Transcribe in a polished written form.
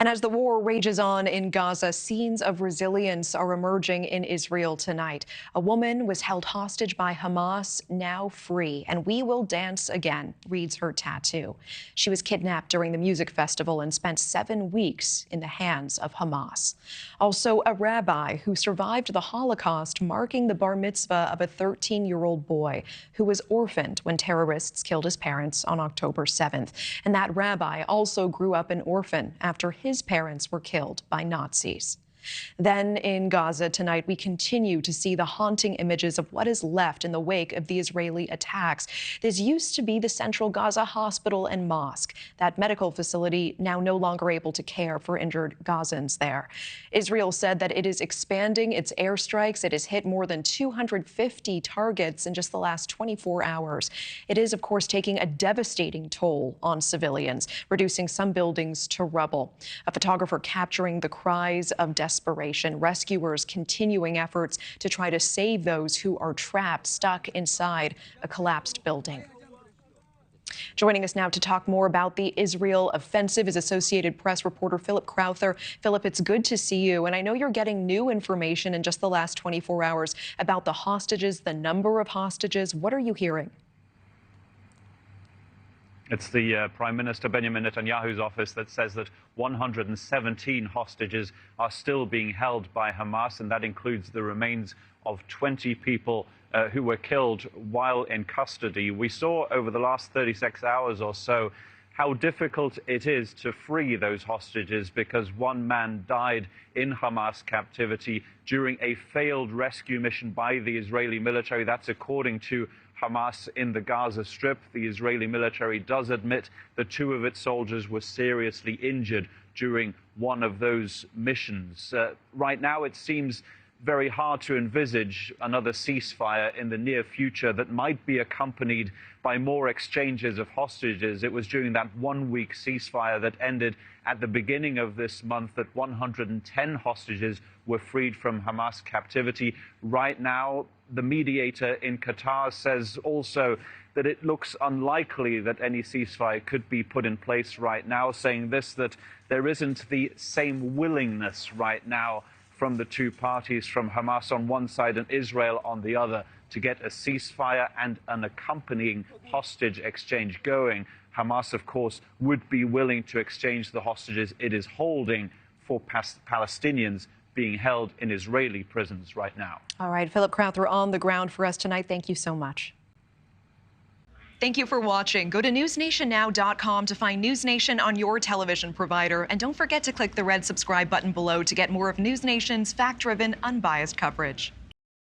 And as the war rages on in Gaza, scenes of resilience are emerging in Israel tonight. A woman was held hostage by Hamas, now free, and we will dance again, reads her tattoo. She was kidnapped during the music festival and spent 7 weeks in the hands of Hamas. Also, a rabbi who survived the Holocaust, marking the bar mitzvah of a 13-year-old boy who was orphaned when terrorists killed his parents on October 7th. And that rabbi also grew up an orphan after his parents were killed by Nazis. Then in Gaza tonight, we continue to see the haunting images of what is left in the wake of the Israeli attacks. This used to be the central Gaza hospital and mosque. That medical facility now no longer able to care for injured Gazans there. Israel said that it is expanding its airstrikes. It has hit more than 250 targets in just the last 24 hours. It is, of course, taking a devastating toll on civilians, reducing some buildings to rubble. A photographer capturing the cries of desperation, rescuers continuing efforts to try to save those who are trapped, stuck inside a collapsed building. Joining us now to talk more about the Israel offensive is Associated Press reporter Philip Crowther. Philip, it's good to see you. And I know you're getting new information in just the last 24 hours about the hostages, the number of hostages. What are you hearing? It's the Prime Minister Benjamin Netanyahu's office that says that 117 hostages are still being held by Hamas, and that includes the remains of 20 people who were killed while in custody. We saw over the last 36 hours or so how difficult it is to free those hostages because one man died in Hamas captivity during a failed rescue mission by the Israeli military. That's according to Hamas in the Gaza Strip. The Israeli military does admit that 2 of its soldiers were seriously injured during one of those missions. Right now, it seems very hard to envisage another ceasefire in the near future that might be accompanied by more exchanges of hostages. It was during that 1-week ceasefire that ended at the beginning of this month that 110 hostages were freed from Hamas captivity. Right now, the mediator in Qatar says also that it looks unlikely that any ceasefire could be put in place right now, saying this, that there isn't the same willingness right now from the two parties, from Hamas on one side and Israel on the other, to get a ceasefire and an accompanying hostage exchange going. Hamas, of course, would be willing to exchange the hostages it is holding for Palestinians being held in Israeli prisons right now. All right, Philip Crowther on the ground for us tonight. Thank you so much. Thank you for watching. Go to newsnationnow.com to find NewsNation on your television provider. And don't forget to click the red subscribe button below to get more of NewsNation's fact-driven, unbiased coverage.